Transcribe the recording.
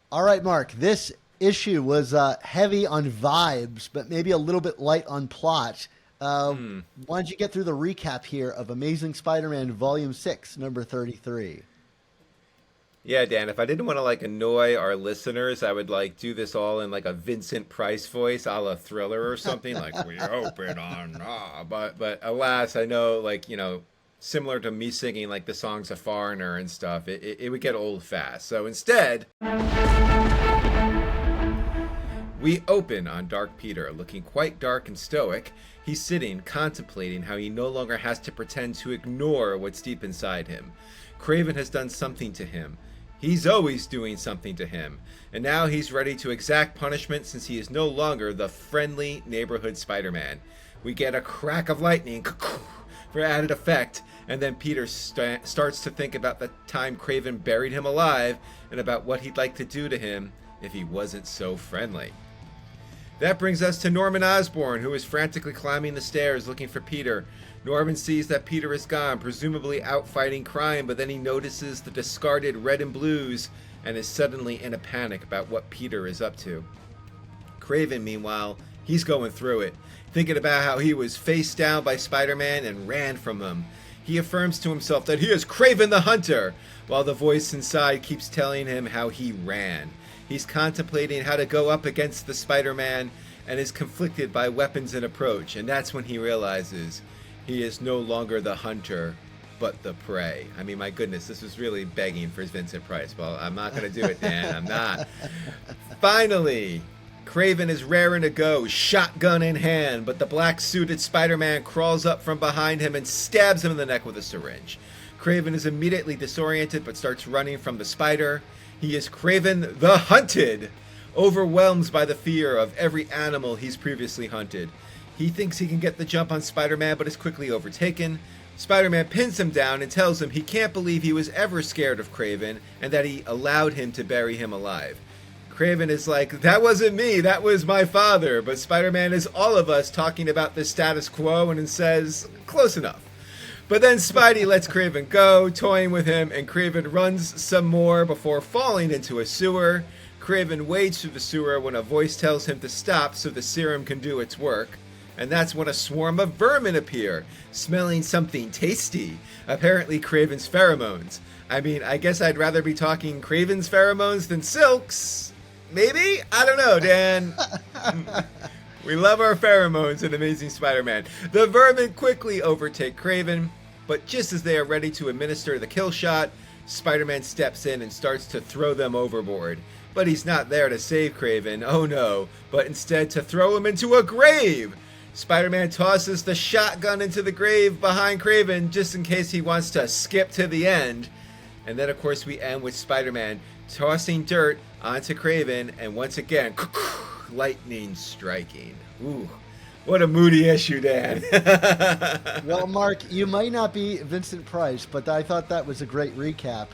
All right, Mark. This issue was heavy on vibes, but maybe a little bit light on plot. Hmm. Why don't you get through the recap here of Amazing Spider-Man Volume 6, number 33? Yeah, Dan, if I didn't want to annoy our listeners, I would do this all in a Vincent Price voice, a la Thriller or something, like we open on but alas, I know similar to me singing the songs of Foreigner and stuff, it would get old fast. So instead, we open on Dark Peter, looking quite dark and stoic. He's sitting, contemplating how he no longer has to pretend to ignore what's deep inside him. Craven has done something to him. He's always doing something to him. And now he's ready to exact punishment since he is no longer the friendly neighborhood Spider-Man. We get a crack of lightning for added effect, and then Peter starts to think about the time Craven buried him alive and about what he'd like to do to him if he wasn't so friendly. That brings us to Norman Osborn, who is frantically climbing the stairs looking for Peter. Norman sees that Peter is gone, presumably out fighting crime, but then he notices the discarded red and blues and is suddenly in a panic about what Peter is up to. Craven, meanwhile, he's going through it, thinking about how he was faced down by Spider-Man and ran from him. He affirms to himself that he is Craven the Hunter, while the voice inside keeps telling him how he ran. He's contemplating how to go up against the Spider-Man and is conflicted by weapons and approach, and that's when he realizes he is no longer the hunter, but the prey. I mean, my goodness, this was really begging for Vincent Price. Well, I'm not going to do it, Dan. I'm not. Finally, Craven is raring to go, shotgun in hand, but the black-suited Spider-Man crawls up from behind him and stabs him in the neck with a syringe. Craven is immediately disoriented but starts running from the spider. He is Craven the Hunted, overwhelmed by the fear of every animal he's previously hunted. He thinks he can get the jump on Spider-Man, but is quickly overtaken. Spider-Man pins him down and tells him he can't believe he was ever scared of Craven and that he allowed him to bury him alive. Craven is like, that wasn't me, that was my father. But Spider-Man is all of us talking about the status quo and says, close enough. But then Spidey lets Craven go, toying with him, and Craven runs some more before falling into a sewer. Craven wades through the sewer when a voice tells him to stop so the serum can do its work. And that's when a swarm of vermin appear, smelling something tasty. Apparently Craven's pheromones. I mean, I guess I'd rather be talking Craven's pheromones than Silk's. Maybe? I don't know, Dan. We love our pheromones in Amazing Spider-Man. The vermin quickly overtake Craven, but just as they are ready to administer the kill shot, Spider-Man steps in and starts to throw them overboard. But he's not there to save Craven, oh no, but instead to throw him into a grave. Spider-Man tosses the shotgun into the grave behind Craven just in case he wants to skip to the end. And then, of course, we end with Spider-Man tossing dirt onto Craven, and once again, lightning striking. Ooh, what a moody issue, Dan. Well, Mark, you might not be Vincent Price, but I thought that was a great recap.